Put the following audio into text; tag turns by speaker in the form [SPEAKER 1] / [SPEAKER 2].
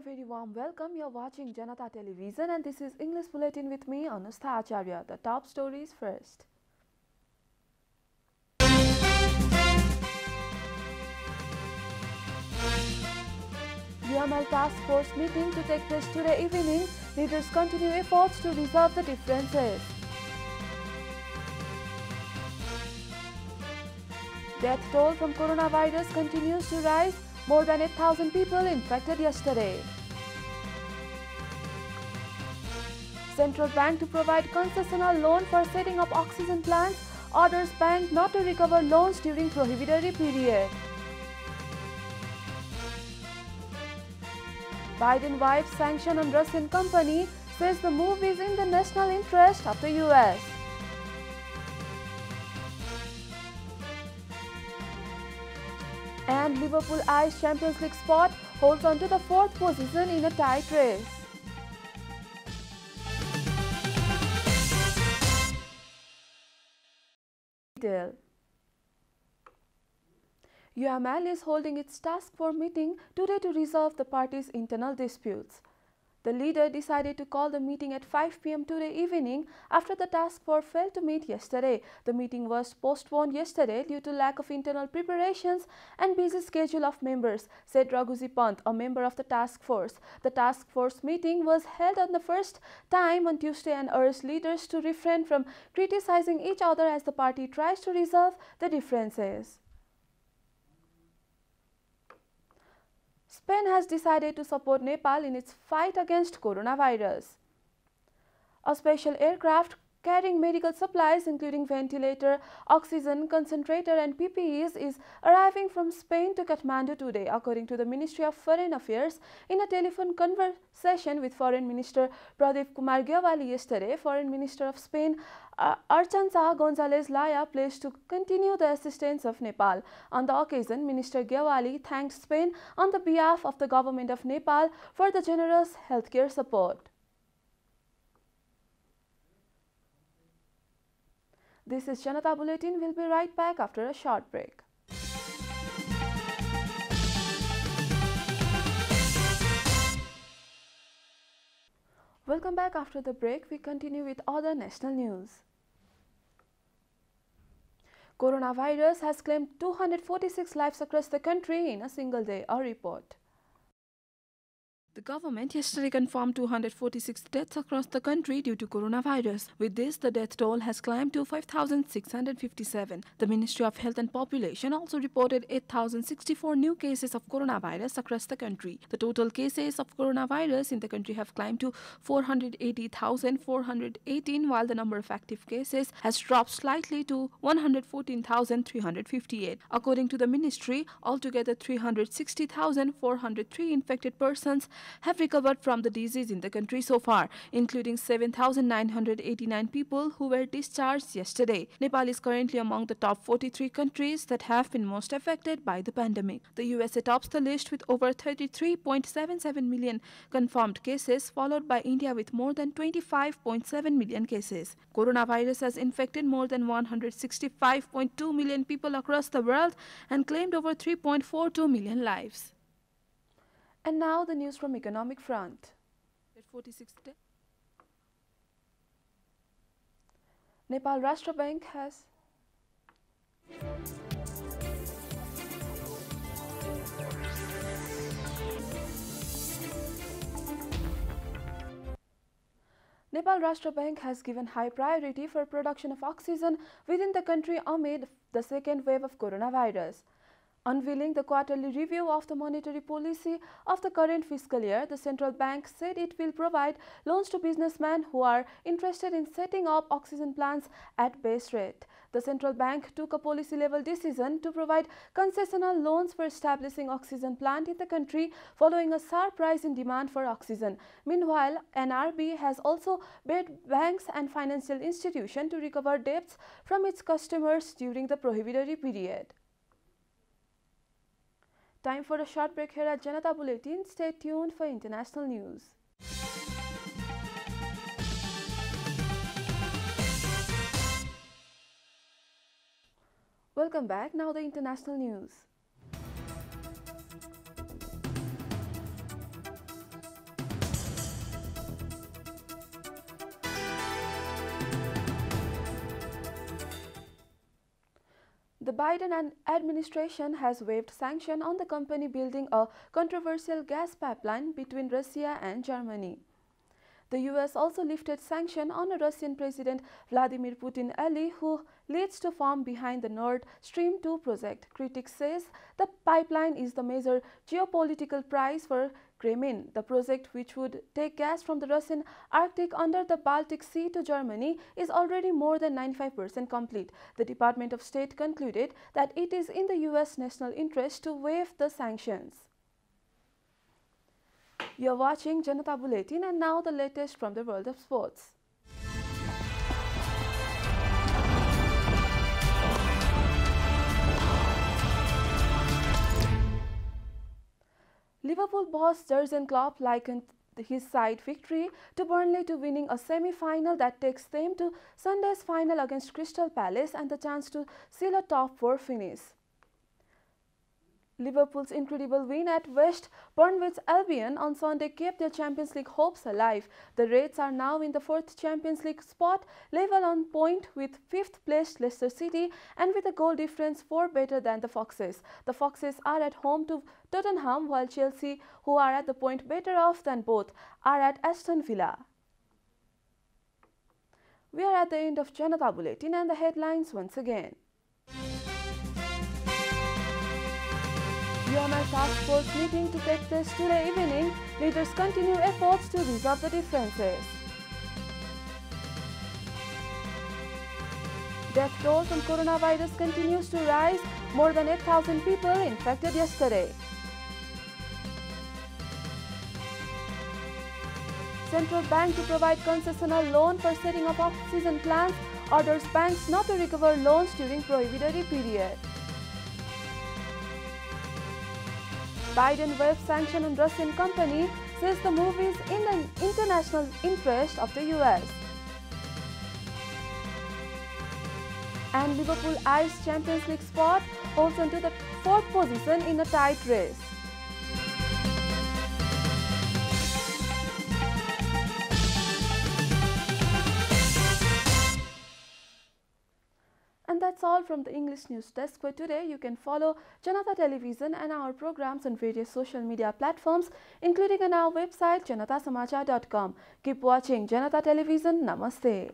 [SPEAKER 1] very warm welcome. You're watching Janata Television and this is English Bulletin with me, Anustha Acharya. The top stories first. UML Task Force meeting to take place today evening. Leaders continue efforts to resolve the differences. Death toll from coronavirus continues to rise. More than 8,000 people infected yesterday. Central Bank to provide concessional loan for setting up oxygen plants, orders bank not to recover loans during prohibitory period. Biden wipes sanction on Russian company, says the move is in the national interest of the US. And Liverpool eyes Champions League spot, holds on to the 4th position in a tight race. UML is holding its task force meeting today to resolve the party's internal disputes. The leader decided to call the meeting at 5 p.m. today evening after the task force failed to meet yesterday. The meeting was postponed yesterday due to lack of internal preparations and busy schedule of members, said Raghuji Pant, a member of the task force. The task force meeting was held on the first time on Tuesday and urged leaders to refrain from criticizing each other as the party tries to resolve the differences. Spain has decided to support Nepal in its fight against coronavirus. A special aircraft carrying medical supplies including ventilator, oxygen concentrator and PPEs is arriving from Spain to Kathmandu today, according to the Ministry of Foreign Affairs. In a telephone conversation with Foreign Minister Pradeep Kumar Gyawali yesterday, Foreign Minister of Spain Archanza Gonzalez Laya pledged to continue the assistance of Nepal. On the occasion, Minister Gyawali thanked Spain on the behalf of the government of Nepal for the generous healthcare support. This is Janata Bulletin. We'll be right back after a short break. Welcome back after the break. We continue with other national news. Coronavirus has claimed 246 lives across the country in a single day, a report. The government yesterday confirmed 246 deaths across the country due to coronavirus. With this, the death toll has climbed to 5,657. The Ministry of Health and Population also reported 8,064 new cases of coronavirus across the country. The total cases of coronavirus in the country have climbed to 480,418, while the number of active cases has dropped slightly to 114,358. According to the ministry, altogether 360,403 infected persons have recovered from the disease in the country so far, including 7,989 people who were discharged yesterday. Nepal is currently among the top 43 countries that have been most affected by the pandemic. The USA tops the list with over 33.77 million confirmed cases, followed by India with more than 25.7 million cases. Coronavirus has infected more than 165.2 million people across the world and claimed over 3.42 million lives. And now the news from economic front. Nepal Rashtra Bank has Nepal Rashtra Bank has given high priority for production of oxygen within the country amid the second wave of coronavirus. Unveiling the quarterly review of the monetary policy of the current fiscal year, the central bank said it will provide loans to businessmen who are interested in setting up oxygen plants at base rate. The central bank took a policy-level decision to provide concessional loans for establishing oxygen plant in the country following a sharp rise in demand for oxygen. Meanwhile, NRB has also begged banks and financial institutions to recover debts from its customers during the prohibitory period. Time for a short break here at Janata Bulletin. Stay tuned for international news. Welcome back. Now the international news. The Biden administration has waived sanction on the company building a controversial gas pipeline between Russia and Germany. The US also lifted sanction on Russian President Vladimir Putin ally, who leads to farm behind the Nord Stream 2 project. Critics say the pipeline is the major geopolitical prize for Kremlin. The project, which would take gas from the Russian Arctic under the Baltic Sea to Germany, is already more than 95% complete. The Department of State concluded that it is in the US national interest to waive the sanctions. You are watching Janata Bulletin, and now the latest from the world of sports. Liverpool boss Jurgen Klopp likened his side victory to Burnley to winning a semi-final that takes them to Sunday's final against Crystal Palace and the chance to seal a top 4 finish. Liverpool's incredible win at West Bromwich Albion on Sunday kept their Champions League hopes alive. The Reds are now in the 4th Champions League spot, level on point with 5th placed Leicester City and with a goal difference 4 better than the Foxes. The Foxes are at home to Tottenham, while Chelsea, who are at the point better off than both, are at Aston Villa. We are at the end of Janata Bulletin, and the headlines once again. UMR Task Force meeting to take place today evening. Leaders continue efforts to resolve the differences. Death toll from coronavirus continues to rise. More than 8,000 people infected yesterday. Central Bank to provide concessional loan for setting up oxygen plants, orders banks not to recover loans during prohibitory period. Biden waives sanction on Russian company, says the move is in the international interest of the US. And Liverpool eyes Champions League spot, holds on to the 4th position in a tight race. And that's all from the English News Desk for today. You can follow Janata Television and our programs on various social media platforms, including on our website janatasamachar.com. Keep watching Janata Television. Namaste.